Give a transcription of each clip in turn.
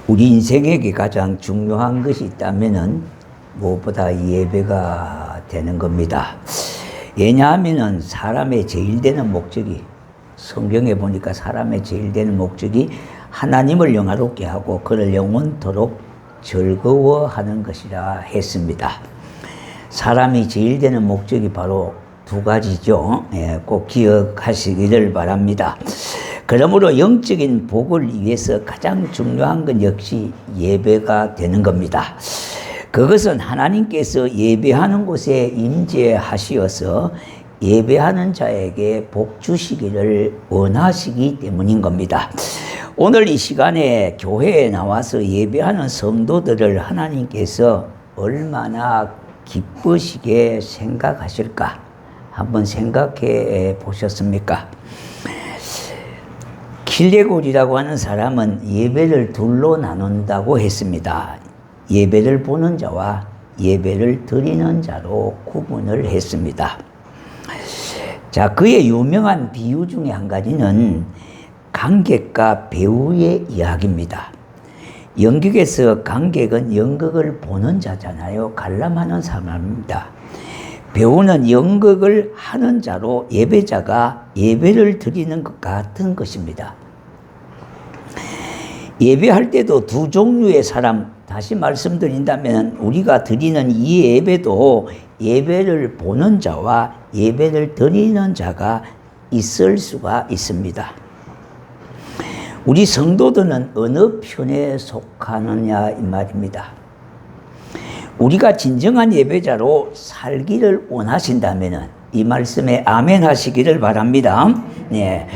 우리 인생에게 가장 중요한 것이 있다면은 무엇보다 예배가 되는 겁니다. 왜냐하면은 사람의 제일 되는 목적이, 성경에 보니까 사람의 제일 되는 목적이 하나님을 영화롭게 하고 그를 영원토록 즐거워하는 것이라 했습니다. 사람이 제일 되는 목적이 바로 두 가지죠. 꼭 기억하시기를 바랍니다. 그러므로 영적인 복을 위해서 가장 중요한 건 역시 예배가 되는 겁니다. 그것은 하나님께서 예배하는 곳에 임재하시어서 예배하는 자에게 복 주시기를 원하시기 때문인 겁니다. 오늘 이 시간에 교회에 나와서 예배하는 성도들을 하나님께서 얼마나 기쁘시게 생각하실까? 한번 생각해 보셨습니까? 킬레골이라고 하는 사람은 예배를 둘로 나눈다고 했습니다. 예배를 보는 자와 예배를 드리는 자로 구분을 했습니다. 자, 그의 유명한 비유 중에 한 가지는 관객과 배우의 이야기입니다. 연극에서 관객은 연극을 보는 자잖아요. 관람하는 사람입니다. 배우는 연극을 하는 자로 예배자가 예배를 드리는 것 같은 것입니다. 예배할 때도 두 종류의 사람, 다시 말씀드린다면 우리가 드리는 이 예배도 예배를 보는 자와 예배를 드리는 자가 있을 수가 있습니다. 우리 성도들은 어느 편에 속하느냐 이 말입니다. 우리가 진정한 예배자로 살기를 원하신다면 이 말씀에 아멘 하시기를 바랍니다. 네.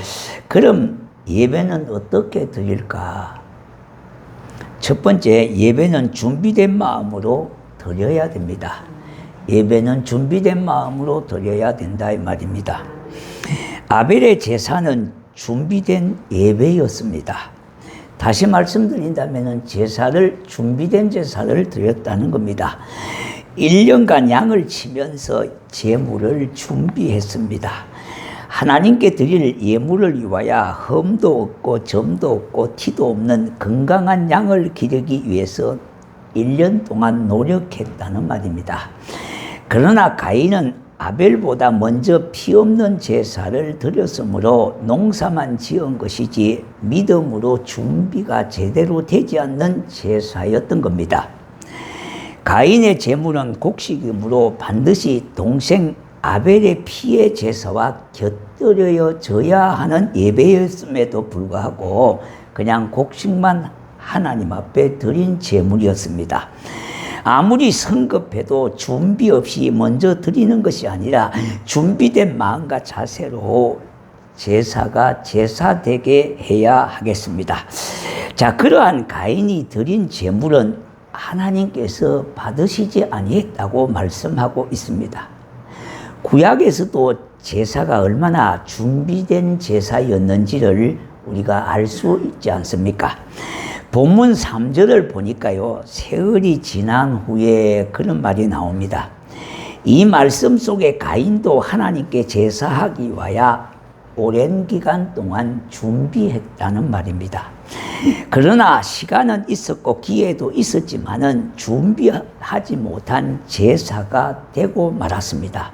그럼 예배는 어떻게 드릴까? 첫 번째, 예배는 준비된 마음으로 드려야 됩니다. 예배는 준비된 마음으로 드려야 된다 이 말입니다. 아벨의 제사는 준비된 예배였습니다. 다시 말씀드린다면 준비된 제사를 드렸다는 겁니다. 1년간 양을 치면서 제물을 준비했습니다. 하나님께 드릴 예물을 위하여 흠도 없고 점도 없고 티도 없는 건강한 양을 기르기 위해서 1년 동안 노력했다는 말입니다. 그러나 가인은 아벨보다 먼저 피 없는 제사를 드렸으므로 농사만 지은 것이지 믿음으로 준비가 제대로 되지 않는 제사였던 겁니다. 가인의 제물은 곡식이므로 반드시 동생 아벨의 피의 제사와 곁들여져야 하는 예배였음에도 불구하고 그냥 곡식만 하나님 앞에 드린 제물이었습니다. 아무리 성급해도 준비 없이 먼저 드리는 것이 아니라 준비된 마음과 자세로 제사가 제사되게 해야 하겠습니다. 자, 그러한 가인이 드린 제물은 하나님께서 받으시지 아니했다고 말씀하고 있습니다. 구약에서도 제사가 얼마나 준비된 제사였는지를 우리가 알 수 있지 않습니까? 본문 3절을 보니까요, 세월이 지난 후에 그런 말이 나옵니다. 이 말씀 속에 가인도 하나님께 제사하기 위하여 오랜 기간 동안 준비했다는 말입니다. 그러나 시간은 있었고 기회도 있었지만은 준비하지 못한 제사가 되고 말았습니다.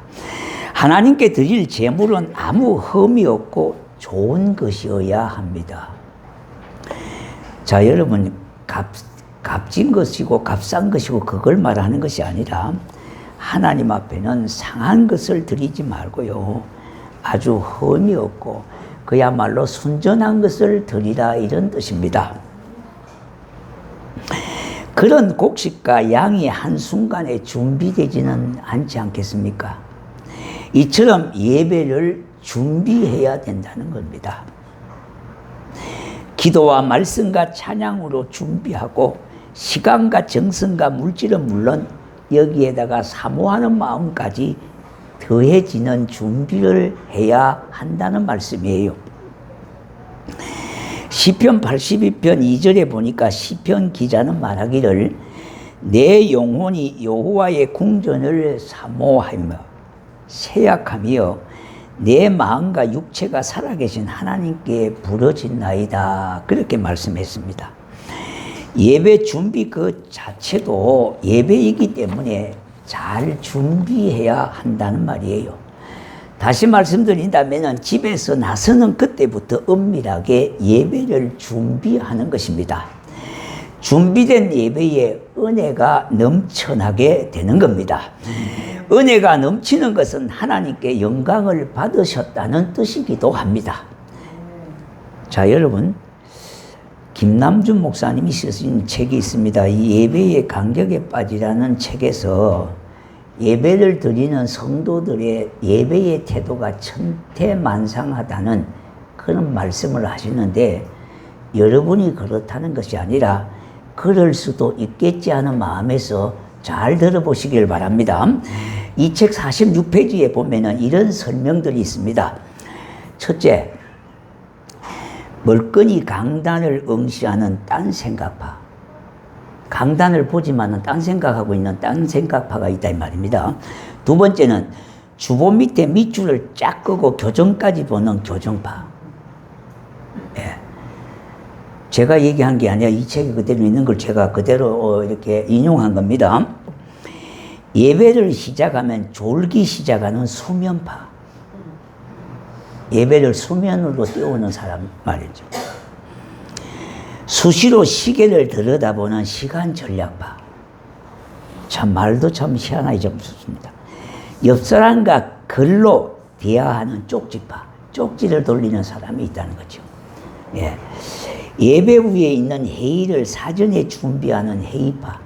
하나님께 드릴 제물은 아무 흠이 없고 좋은 것이어야 합니다. 자, 여러분, 값진 것이고 값싼 것이고 그걸 말하는 것이 아니라 하나님 앞에는 상한 것을 드리지 말고요, 아주 흠이 없고 그야말로 순전한 것을 드리라 이런 뜻입니다. 그런 곡식과 양이 한순간에 준비되지는 않지 않겠습니까? 이처럼 예배를 준비해야 된다는 겁니다. 기도와 말씀과 찬양으로 준비하고 시간과 정성과 물질은 물론 여기에다가 사모하는 마음까지 더해지는 준비를 해야 한다는 말씀이에요. 시편 82편 2절에 보니까 시편 기자는 말하기를 내 영혼이 여호와의 궁전을 사모하며 세약하며 내 마음과 육체가 살아계신 하나님께 부러진나이다, 그렇게 말씀했습니다. 예배 준비 그 자체도 예배이기 때문에 잘 준비해야 한다는 말이에요. 다시 말씀드린다면 집에서 나서는 그때부터 은밀하게 예배를 준비하는 것입니다. 준비된 예배에 은혜가 넘쳐나게 되는 겁니다. 은혜가 넘치는 것은 하나님께 영광을 받으셨다는 뜻이기도 합니다. 자, 여러분, 김남준 목사님이 쓰신 책이 있습니다. 이 예배의 간격에 빠지라는 책에서 예배를 드리는 성도들의 예배의 태도가 천태만상하다는 그런 말씀을 하시는데, 여러분이 그렇다는 것이 아니라 그럴 수도 있겠지 하는 마음에서 잘 들어보시길 바랍니다. 이 책 46페이지에 보면은 이런 설명들이 있습니다. 첫째, 멀건히 강단을 응시하는 딴 생각파. 강단을 보지만은 딴 생각하고 있는 딴 생각파가 있다 이 말입니다. 두 번째는 주보 밑에 밑줄을 쫙 끄고 교정까지 보는 교정파. 예. 제가 얘기한 게 아니라 이 책에 그대로 있는 걸 제가 그대로 이렇게 인용한 겁니다. 예배를 시작하면 졸기 시작하는 수면파. 예배를 수면으로 띄우는 사람 말이죠. 수시로 시계를 들여다보는 시간 전략파. 참 말도 참 희한하게 좀 좋습니다. 옆 사람과 글로 대화하는 쪽지파. 쪽지를 돌리는 사람이 있다는 거죠. 예. 예배 후에 있는 회의를 사전에 준비하는 회의파.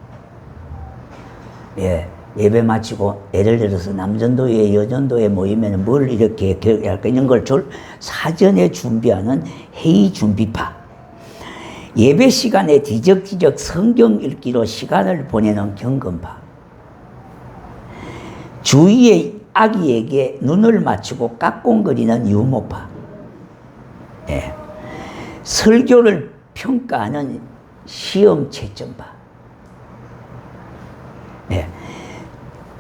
예. 예배 마치고 예를 들어서 남전도회 여전도회 모이면 뭘 이렇게 할까 이런 걸 사전에 준비하는 회의 준비파. 예배 시간에 뒤적뒤적 성경 읽기로 시간을 보내는 경건파. 주위의 아기에게 눈을 맞추고 깍공거리는 유모파. 예. 설교를 평가하는 시험 채점파. 예.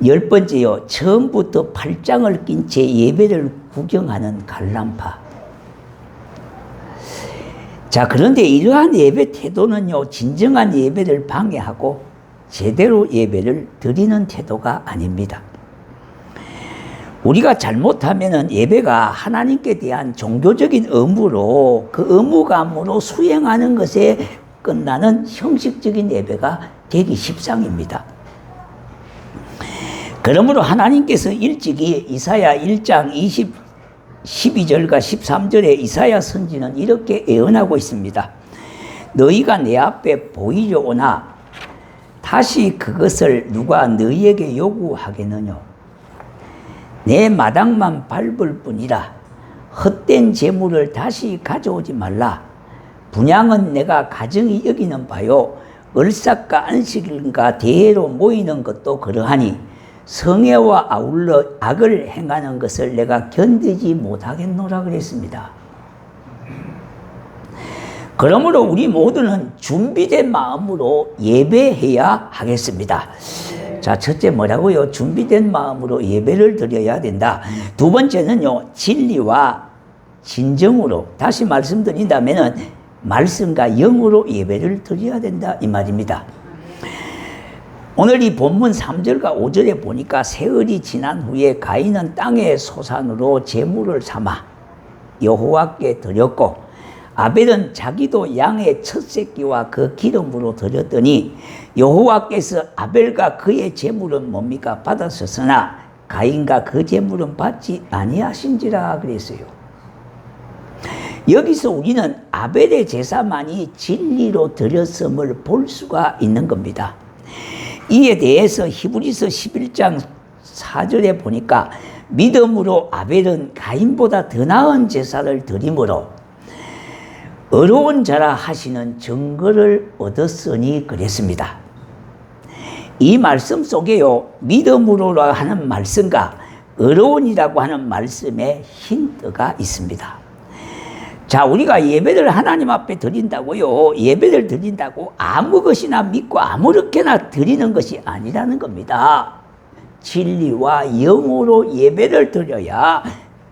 10번째요. 처음부터 팔짱을 낀 채 예배를 구경하는 관람파. 자, 그런데 이러한 예배 태도는요, 진정한 예배를 방해하고 제대로 예배를 드리는 태도가 아닙니다. 우리가 잘못하면은 예배가 하나님께 대한 종교적인 의무로 그 의무감으로 수행하는 것에 끝나는 형식적인 예배가 되기 십상입니다. 그러므로 하나님께서 일찍이 이사야 1장 12절과 13절에 이사야 선지는 이렇게 예언하고 있습니다. 너희가 내 앞에 보이려 오나 다시 그것을 누가 너희에게 요구하겠느냐. 내 마당만 밟을 뿐이라 헛된 재물을 다시 가져오지 말라. 분향은 내가 가정이 여기는 바요. 을삭과 안식일과 대회로 모이는 것도 그러하니 성애와 아울러 악을 행하는 것을 내가 견디지 못하겠노라 그랬습니다. 그러므로 우리 모두는 준비된 마음으로 예배해야 하겠습니다. 자, 첫째 뭐라고요? 준비된 마음으로 예배를 드려야 된다. 두 번째는요, 진리와 진정으로, 다시 말씀드린다면 말씀과 영으로 예배를 드려야 된다 이 말입니다. 오늘 이 본문 3절과 5절에 보니까 세월이 지난 후에 가인은 땅의 소산으로 제물을 삼아 여호와께 드렸고, 아벨은 자기도 양의 첫 새끼와 그 기름으로 드렸더니 여호와께서 아벨과 그의 제물은 뭡니까? 받았으나 가인과 그 제물은 받지 아니하신지라 그랬어요. 여기서 우리는 아벨의 제사만이 진리로 드렸음을 볼 수가 있는 겁니다. 이에 대해서 히브리서 11장 4절에 보니까 믿음으로 아벨은 가인보다 더 나은 제사를 드림으로 어려운 자라 하시는 증거를 얻었으니 그랬습니다. 이 말씀 속에요, 믿음으로 하는 말씀과 어려운이라고 하는 말씀에 힌트가 있습니다. 자, 우리가 예배를 하나님 앞에 드린다고요. 예배를 드린다고 아무 것이나 믿고 아무렇게나 드리는 것이 아니라는 겁니다. 진리와 영으로 예배를 드려야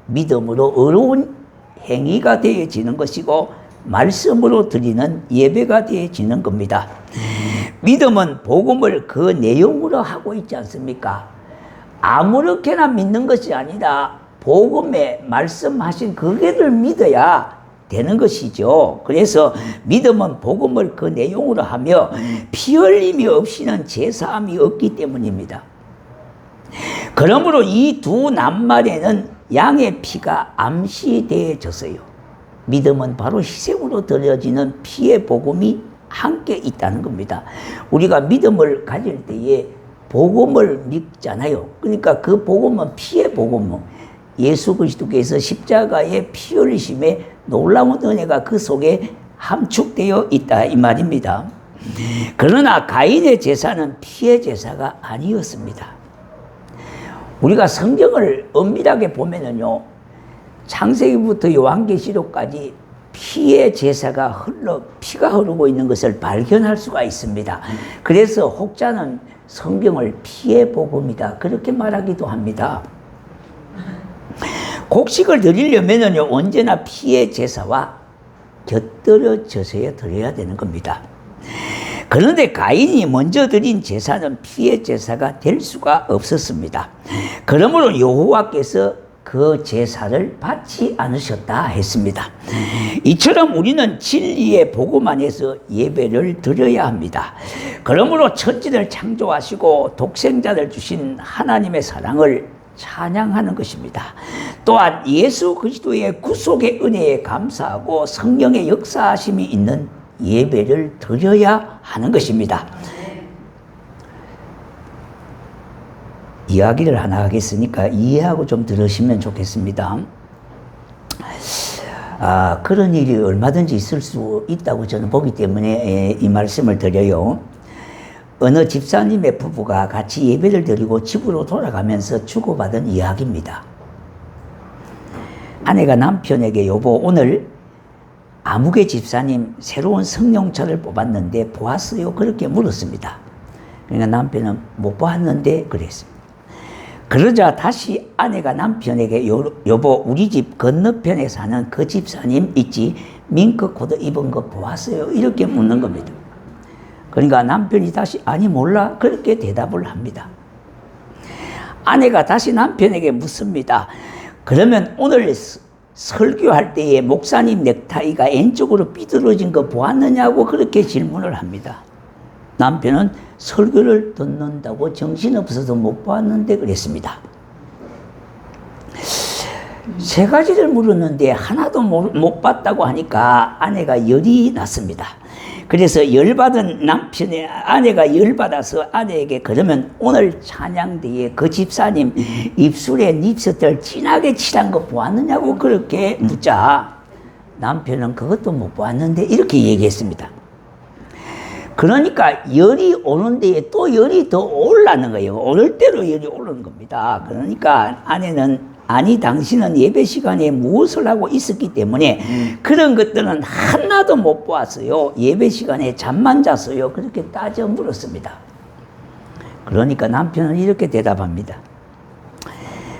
믿음으로 어려운 행위가 되어지는 것이고 말씀으로 드리는 예배가 되어지는 겁니다. 믿음은 복음을 그 내용으로 하고 있지 않습니까? 아무렇게나 믿는 것이 아니라 복음에 말씀하신 그게를 믿어야 되는 것이죠. 그래서 믿음은 복음을 그 내용으로 하며 피 흘림이 없이는 제사함이 없기 때문입니다. 그러므로 이 두 낱말에는 양의 피가 암시되어졌어요. 믿음은 바로 희생으로 드려지는 피의 복음이 함께 있다는 겁니다. 우리가 믿음을 가질 때에 복음을 믿잖아요. 그러니까 그 복음은 피의 복음, 예수 그리스도께서 십자가의 피 흘리심에 놀라운 은혜가 그 속에 함축되어 있다 이 말입니다. 그러나 가인의 제사는 피의 제사가 아니었습니다. 우리가 성경을 엄밀하게 보면은요, 창세기부터 요한계시록까지 피의 제사가 피가 흐르고 있는 것을 발견할 수가 있습니다. 그래서 혹자는 성경을 피의 복음이다 그렇게 말하기도 합니다. 곡식을 드리려면은요, 언제나 피의 제사와 곁들여져서야 드려야 되는 겁니다. 그런데 가인이 먼저 드린 제사는 피의 제사가 될 수가 없었습니다. 그러므로 여호와께서 그 제사를 받지 않으셨다 했습니다. 이처럼 우리는 진리의 복음 안에서 예배를 드려야 합니다. 그러므로 천지를 창조하시고 독생자를 주신 하나님의 사랑을 찬양하는 것입니다. 또한 예수 그리스도의 구속의 은혜에 감사하고 성령의 역사하심이 있는 예배를 드려야 하는 것입니다. 이야기를 하나 하겠으니까 이해하고 좀 들으시면 좋겠습니다. 그런 일이 얼마든지 있을 수 있다고 저는 보기 때문에 이 말씀을 드려요. 어느 집사님의 부부가 같이 예배를 드리고 집으로 돌아가면서 주고받은 이야기입니다. 아내가 남편에게 여보 오늘 아무개 집사님 새로운 성령차를 뽑았는데 보았어요? 그렇게 물었습니다. 그러니까 남편은 못 보았는데 그랬습니다. 그러자 다시 아내가 남편에게 여보 우리 집 건너편에 사는 그 집사님 있지 밍크 코트 입은 거 보았어요? 이렇게 묻는 겁니다. 그러니까 남편이 다시 아니 몰라 그렇게 대답을 합니다. 아내가 다시 남편에게 묻습니다. 그러면 오늘 설교할 때에 목사님 넥타이가 왼쪽으로 삐뚤어진 거 보았느냐고 그렇게 질문을 합니다. 남편은 설교를 듣는다고 정신없어서 못 보았는데 그랬습니다. 세 가지를 물었는데 하나도 못 봤다고 하니까 아내가 열이 났습니다. 그래서 열받은 남편의 아내가 열받아서 아내에게 그러면 오늘 찬양대에 그 집사님 입술에 립스틱을 진하게 칠한 거 보았느냐고 그렇게 묻자 남편은 그것도 못 보았는데 이렇게 얘기했습니다. 그러니까 열이 오는 데에 또 열이 더 올라는 거예요. 오를 대로 열이 오르는 겁니다. 그러니까 아내는 아니 당신은 예배 시간에 무엇을 하고 있었기 때문에 그런 것들은 하나도 못 보았어요. 예배 시간에 잠만 잤어요. 그렇게 따져 물었습니다. 그러니까 남편은 이렇게 대답합니다.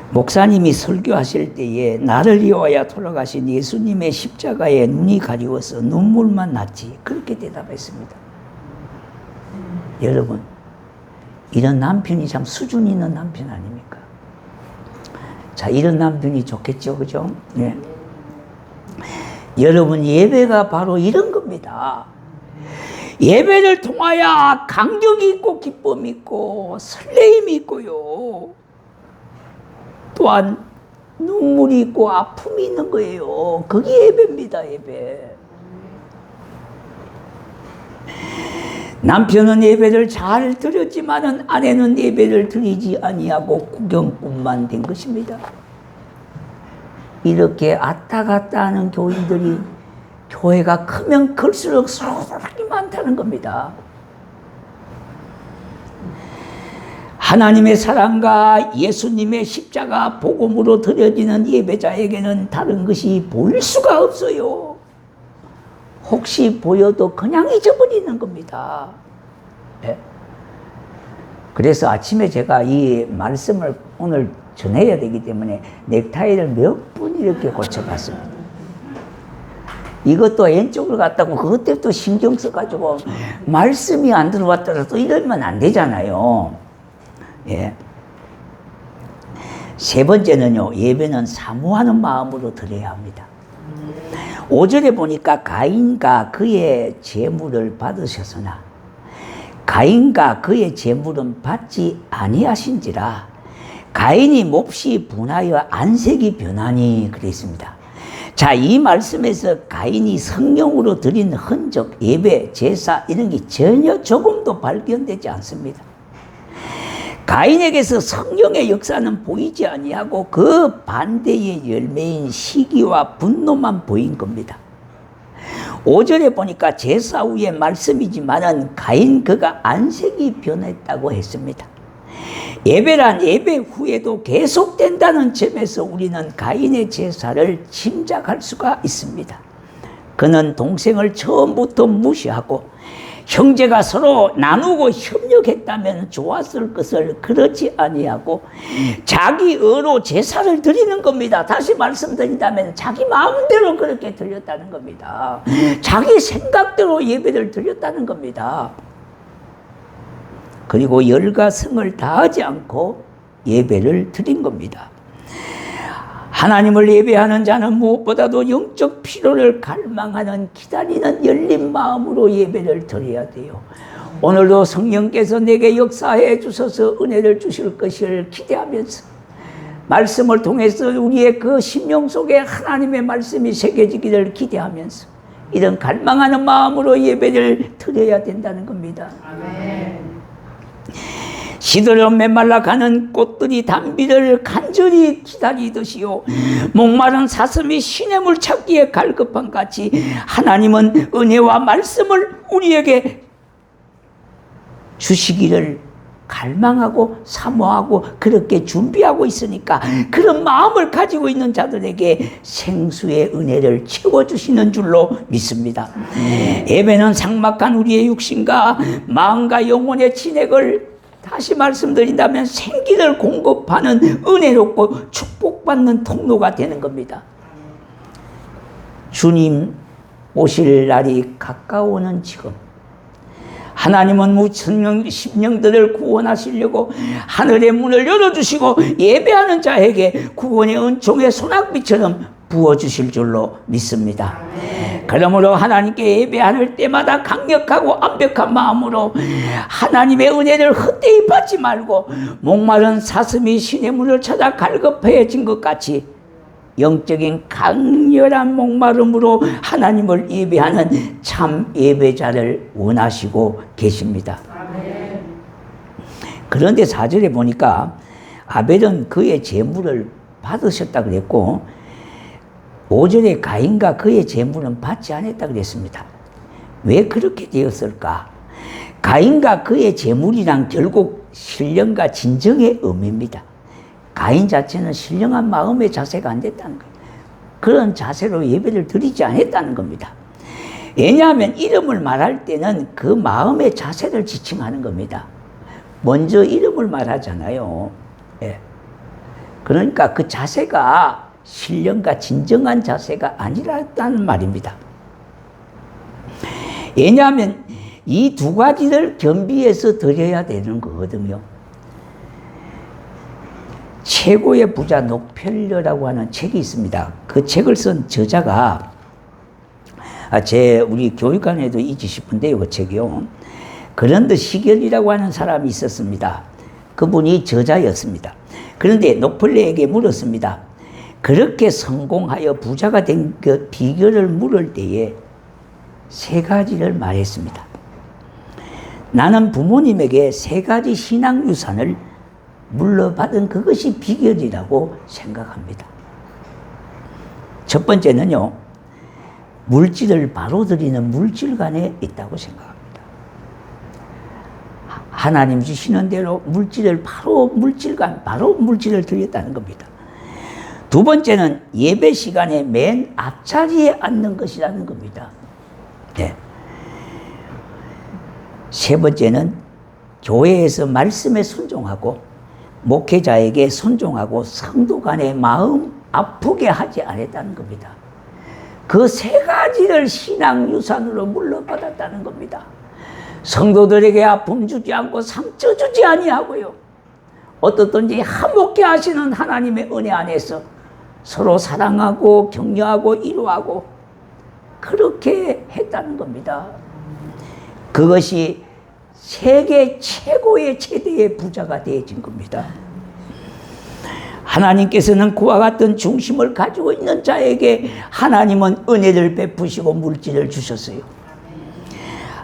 목사님이 설교하실 때에 나를 위하여 돌아가신 예수님의 십자가에 눈이 가리워서 눈물만 났지. 그렇게 대답했습니다. 여러분 이런 남편이 참 수준 있는 남편 아닙니까? 자, 이런 남편이 좋겠죠, 그죠? 네. 여러분, 예배가 바로 이런 겁니다. 예배를 통하여 감격이 있고, 기쁨이 있고, 설레임이 있고요. 또한, 눈물이 있고, 아픔이 있는 거예요. 그게 예배입니다, 예배. 남편은 예배를 잘 드렸지만은 아내는 예배를 드리지 아니하고 구경꾼만 된 것입니다. 이렇게 왔다 갔다 하는 교인들이 교회가 크면 클수록 수록이 많다는 겁니다. 하나님의 사랑과 예수님의 십자가 복음으로 드려지는 예배자에게는 다른 것이 보일 수가 없어요. 혹시 보여도 그냥 잊어버리는 겁니다. 네? 그래서 아침에 제가 이 말씀을 오늘 전해야 되기 때문에 넥타이를 몇 번 이렇게 고쳐봤습니다. 이것도 왼쪽으로 갔다고 그것 때문에 또 신경 써가지고 말씀이 안 들어왔더라도 이러면 안 되잖아요. 예. 세 번째는요, 예배는 사모하는 마음으로 드려야 합니다. 5절에 보니까 가인과 그의 재물을 받으셨으나 가인과 그의 재물은 받지 아니하신지라 가인이 몹시 분하여 안색이 변하니 그랬습니다. 자, 이 말씀에서 가인이 성령으로 드린 흔적, 예배, 제사 이런 게 전혀 조금도 발견되지 않습니다. 가인에게서 성령의 역사는 보이지 아니하고 그 반대의 열매인 시기와 분노만 보인 겁니다. 5절에 보니까 제사 후의 말씀이지만은 가인 그가 안색이 변했다고 했습니다. 예배란 예배 후에도 계속된다는 점에서 우리는 가인의 제사를 짐작할 수가 있습니다. 그는 동생을 처음부터 무시하고 형제가 서로 나누고 협력했다면 좋았을 것을 그렇지 아니하고 자기 의로 제사를 드리는 겁니다. 다시 말씀드린다면 자기 마음대로 그렇게 드렸다는 겁니다. 자기 생각대로 예배를 드렸다는 겁니다. 그리고 열과 성을 다하지 않고 예배를 드린 겁니다. 하나님을 예배하는 자는 무엇보다도 영적 필요를 갈망하는 기다리는 열린 마음으로 예배를 드려야 돼요. 오늘도 성령께서 내게 역사해 주셔서 은혜를 주실 것을 기대하면서 말씀을 통해서 우리의 그 심령 속에 하나님의 말씀이 새겨지기를 기대하면서 이런 갈망하는 마음으로 예배를 드려야 된다는 겁니다. 아멘. 시들어 메말라 가는 꽃들이 단비를 간절히 기다리듯이요 목마른 사슴이 시냇물 찾기에 갈급한 같이 하나님은 은혜와 말씀을 우리에게 주시기를 갈망하고 사모하고 그렇게 준비하고 있으니까 그런 마음을 가지고 있는 자들에게 생수의 은혜를 채워주시는 줄로 믿습니다. 예배는 삭막한 우리의 육신과 마음과 영혼의 진액을 다시 말씀드린다면 생기를 공급하는 은혜롭고 축복받는 통로가 되는 겁니다. 주님 오실 날이 가까워오는 지금 하나님은 무천년 심령들을 구원하시려고 하늘의 문을 열어주시고 예배하는 자에게 구원의 은총의 소낙비처럼 부어주실 줄로 믿습니다. 그러므로 하나님께 예배할 때마다 강력하고 완벽한 마음으로 하나님의 은혜를 헛되이 받지 말고 목마른 사슴이 시냇물을 찾아 갈급해진 것 같이 영적인 강렬한 목마름으로 하나님을 예배하는 참 예배자를 원하시고 계십니다. 그런데 4절에 보니까 아벨은 그의 제물을 받으셨다 그랬고 5절에 가인과 그의 제물은 받지 않았다 그랬습니다. 왜 그렇게 되었을까? 가인과 그의 제물이란 결국 신령과 진정의 의미입니다. 가인 자체는 신령한 마음의 자세가 안 됐다는 거예요. 그런 자세로 예배를 드리지 않았다는 겁니다. 왜냐하면 이름을 말할 때는 그 마음의 자세를 지칭하는 겁니다. 먼저 이름을 말하잖아요. 예. 그러니까 그 자세가 신령과 진정한 자세가 아니랐다는 말입니다. 왜냐하면 이 두 가지를 겸비해서 드려야 되는 거거든요. 최고의 부자 녹펠러라고 하는 책이 있습니다. 그 책을 쓴 저자가 우리 교육관에도 있지 싶은데요, 그 책이요. 그런데 시겔이라고 하는 사람이 있었습니다. 그분이 저자였습니다. 그런데 녹펠러에게 물었습니다. 그렇게 성공하여 부자가 된 그 비결을 물을 때에 세 가지를 말했습니다. 나는 부모님에게 세 가지 신앙 유산을 물려받은 그것이 비결이라고 생각합니다. 첫 번째는요, 물질을 바로 드리는 물질관에 있다고 생각합니다. 하나님 주시는 대로 물질을 바로 물질을 드렸다는 겁니다. 두 번째는 예배 시간에 맨 앞자리에 앉는 것이라는 겁니다. 네. 세 번째는 교회에서 말씀에 순종하고 목회자에게 순종하고 성도 간의 마음 아프게 하지 않았다는 겁니다. 그 세 가지를 신앙유산으로 물려받았다는 겁니다. 성도들에게 아픔 주지 않고 상처 주지 아니하고요, 어떻든지 화목케 하시는 하나님의 은혜 안에서 서로 사랑하고 격려하고 위로하고 그렇게 했다는 겁니다. 그것이 세계 최고의 최대의 부자가 되어진 겁니다. 하나님께서는 그와 같은 중심을 가지고 있는 자에게 하나님은 은혜를 베푸시고 물질을 주셨어요.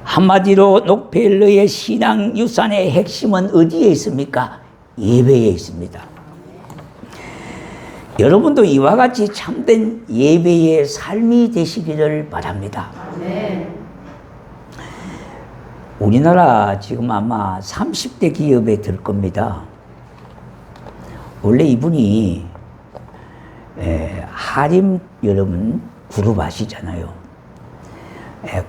한마디로 록펠러의 신앙 유산의 핵심은 어디에 있습니까? 예배에 있습니다. 여러분도 이와 같이 참된 예배의 삶이 되시기를 바랍니다. 우리나라 지금 아마 30대 기업에 들 겁니다. 원래 이분이 하림, 여러분 그룹 아시잖아요.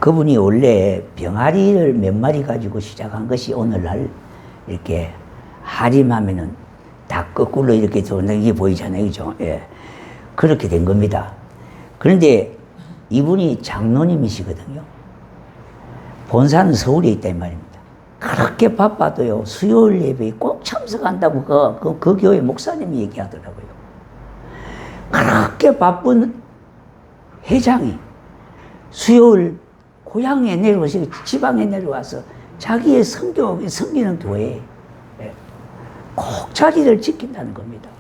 그분이 원래 병아리를 몇 마리 가지고 시작한 것이 오늘날 이렇게 하림하면은 다 거꾸로 이렇게 도는 게 보이잖아요, 그죠? 그렇게 된 겁니다. 그런데 이분이 장로님이시거든요. 본사는 서울에 있단 말입니다. 그렇게 바빠도요, 수요일 예배에 꼭 참석한다고 그 교회 목사님이 얘기하더라고요. 그렇게 바쁜 회장이 수요일 고향에 내려와서, 지방에 내려와서 자기의 섬기는 교회에 꼭 자리를 지킨다는 겁니다.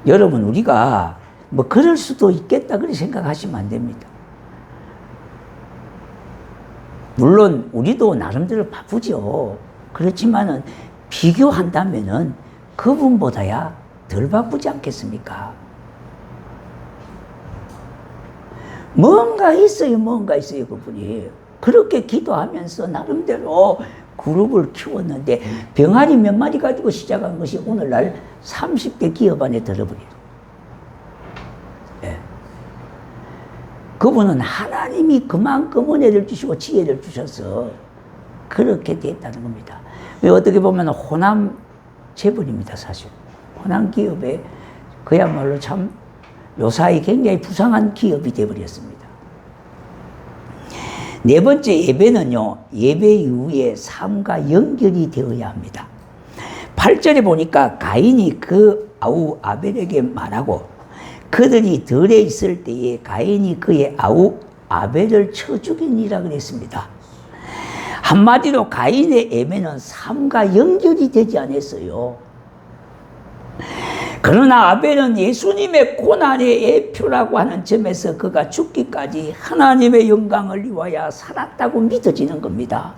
여러분, 우리가 뭐 그럴 수도 있겠다 그렇게 생각하시면 안 됩니다. 물론 우리도 나름대로 바쁘죠. 그렇지만은 비교한다면은 그분보다야 덜 바쁘지 않겠습니까? 뭔가 있어요, 그분이. 그렇게 기도하면서 나름대로 그룹을 키웠는데 병아리 몇 마리 가지고 시작한 것이 오늘날 30대 기업 안에 들어버려요. 그분은 하나님이 그만큼 은혜를 주시고 지혜를 주셔서 그렇게 됐다는 겁니다. 어떻게 보면 호남 재벌입니다, 사실. 호남 기업에 그야말로 참 요사이 굉장히 부상한 기업이 되어버렸습니다. 네 번째, 예배는요, 예배 이후에 삶과 연결이 되어야 합니다. 8절에 보니까 가인이 그 아우 아벨에게 말하고 그들이 들에 있을 때에 가인이 그의 아우 아벨을 쳐 죽이니라 그랬습니다. 한마디로 가인의 예배는 삶과 연결이 되지 않았어요. 그러나 아벨은 예수님의 고난의 예표라고 하는 점에서 그가 죽기까지 하나님의 영광을 위하여 살았다고 믿어지는 겁니다.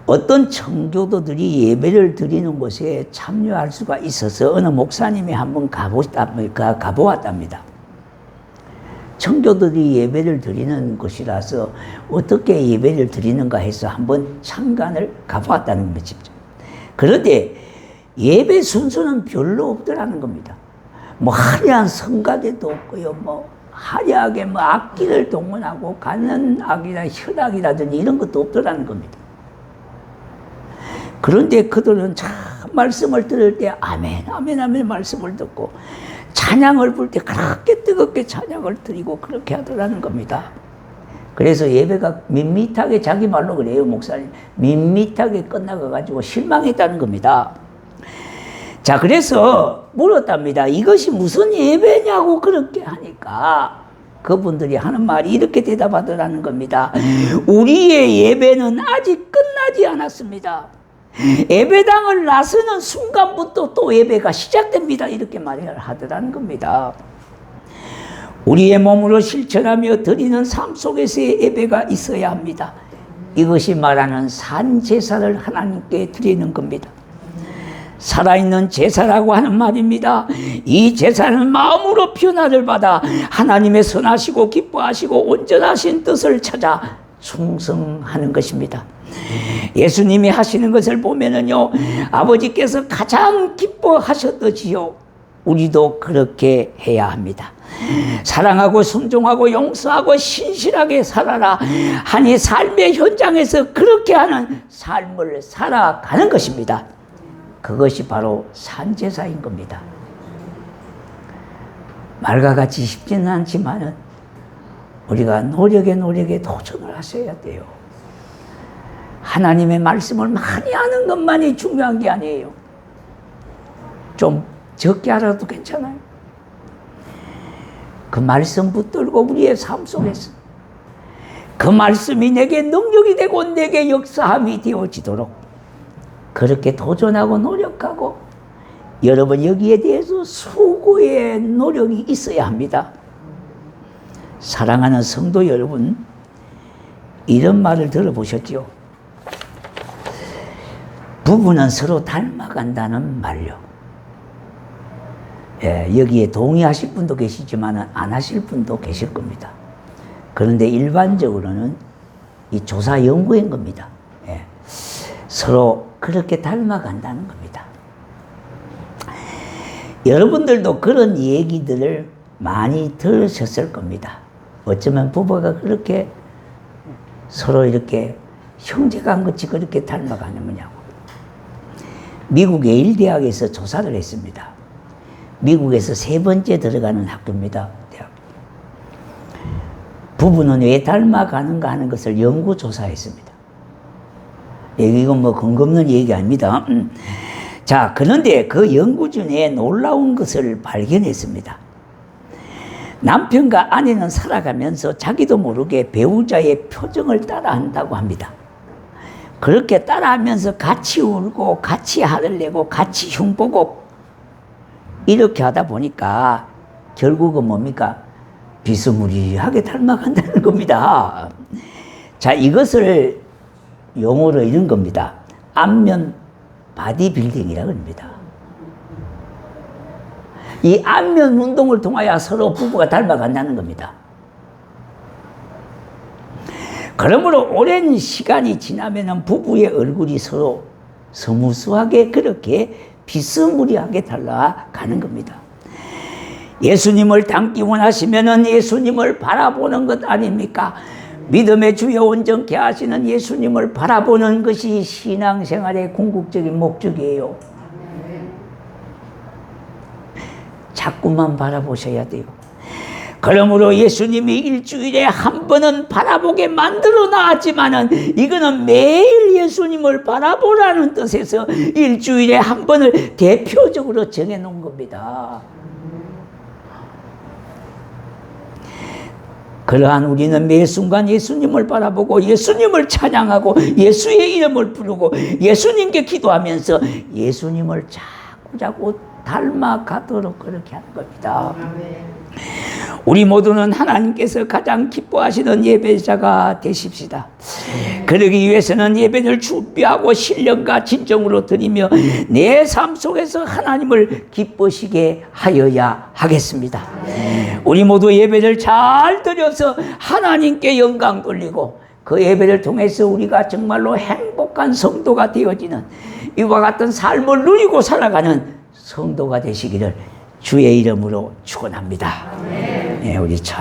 어떤 청교도들이 예배를 드리는 곳에 참여할 수가 있어서 어느 목사님이 한번 가보았답니다. 청교도들이 예배를 드리는 곳이라서 어떻게 예배를 드리는가 해서 한번 참관을 가보았다는 거죠. 그런데 예배 순서는 별로 없더라는 겁니다. 뭐 화려한 성가대도 없고요, 뭐 화려하게 뭐 악기를 동원하고 가는 악이나 현악이라든지 이런 것도 없더라는 겁니다. 그런데 그들은 참 말씀을 들을 때 아멘, 아멘, 아멘 말씀을 듣고 찬양을 부를 때 그렇게 뜨겁게 찬양을 드리고 그렇게 하더라는 겁니다. 그래서 예배가 밋밋하게, 자기 말로 그래요, 목사님. 밋밋하게 끝나가지고 실망했다는 겁니다. 자, 그래서 물었답니다. 이것이 무슨 예배냐고 그렇게 하니까 그분들이 하는 말이 이렇게 대답하더라는 겁니다. 우리의 예배는 아직 끝나지 않았습니다. 예배당을 나서는 순간부터 또 예배가 시작됩니다. 이렇게 말을 하더라는 겁니다. 우리의 몸으로 실천하며 드리는 삶 속에서의 예배가 있어야 합니다. 이것이 말하는 산 제사를 하나님께 드리는 겁니다. 살아있는 제사라고 하는 말입니다. 이 제사는 마음으로 변화를 받아 하나님의 선하시고 기뻐하시고 온전하신 뜻을 찾아 충성하는 것입니다. 예수님이 하시는 것을 보면은요, 아버지께서 가장 기뻐하셨듯이요, 우리도 그렇게 해야 합니다. 사랑하고 순종하고 용서하고 신실하게 살아라 하니 삶의 현장에서 그렇게 하는 삶을 살아가는 것입니다. 그것이 바로 산제사인 겁니다. 말과 같이 쉽지는 않지만은 우리가 노력에 도전을 하셔야 돼요. 하나님의 말씀을 많이 아는 것만이 중요한 게 아니에요. 좀 적게 알아도 괜찮아요. 그 말씀 붙들고 우리의 삶 속에서 그 말씀이 내게 능력이 되고 내게 역사함이 되어지도록 그렇게 도전하고 노력하고 여러분 여기에 대해서 수고의 노력이 있어야 합니다. 사랑하는 성도 여러분, 이런 말을 들어보셨죠? 부부는 서로 닮아간다는 말요. 예, 여기에 동의하실 분도 계시지만 안 하실 분도 계실 겁니다. 그런데 일반적으로는 이 조사 연구인 겁니다. 예, 서로 그렇게 닮아간다는 겁니다. 여러분들도 그런 얘기들을 많이 들으셨을 겁니다. 어쩌면 부부가 그렇게 서로 이렇게 형제간같이 그렇게 닮아가는 거냐고. 미국 예일대학에서 조사를 했습니다. 미국에서 3번째 들어가는 학교입니다. 대학. 부부는 왜 닮아가는가 하는 것을 연구조사했습니다. 이건 뭐 근거 없는 얘기 아닙니다. 자, 그런데 그 연구 중에 놀라운 것을 발견했습니다. 남편과 아내는 살아가면서 자기도 모르게 배우자의 표정을 따라한다고 합니다. 그렇게 따라하면서 같이 울고 같이 화를 내고 같이 흉보고 이렇게 하다 보니까 결국은 뭡니까? 비스무리하게 닮아간다는 겁니다. 자, 이것을 용어로 이런 겁니다. 안면 바디빌딩이라고 합니다. 이 안면 운동을 통하여 서로 부부가 닮아간다는 겁니다. 그러므로 오랜 시간이 지나면 부부의 얼굴이 서로 스무스하게 그렇게 비스무리하게 달라가는 겁니다. 예수님을 닮기 원하시면 예수님을 바라보는 것 아닙니까? 믿음의 주여 온전케 하시는 예수님을 바라보는 것이 신앙생활의 궁극적인 목적이에요. 자꾸만 바라보셔야 돼요. 그러므로 예수님이 일주일에 한 번은 바라보게 만들어 놨지만은 이거는 매일 예수님을 바라보라는 뜻에서 일주일에 한 번을 대표적으로 정해 놓은 겁니다. 그러한 우리는 매 순간 예수님을 바라보고 예수님을 찬양하고 예수의 이름을 부르고 예수님께 기도하면서 예수님을 자꾸 닮아가도록 그렇게 하는 겁니다. 우리 모두는 하나님께서 가장 기뻐하시는 예배자가 되십시다. 그러기 위해서는 예배를 준비하고 신령과 진정으로 드리며 내 삶 속에서 하나님을 기쁘시게 하여야 하겠습니다. 우리 모두 예배를 잘 드려서 하나님께 영광 돌리고 그 예배를 통해서 우리가 정말로 행복한 성도가 되어지는 이와 같은 삶을 누리고 살아가는 성도가 되시기를 주의 이름으로 축원합니다. 네, 우리 찬양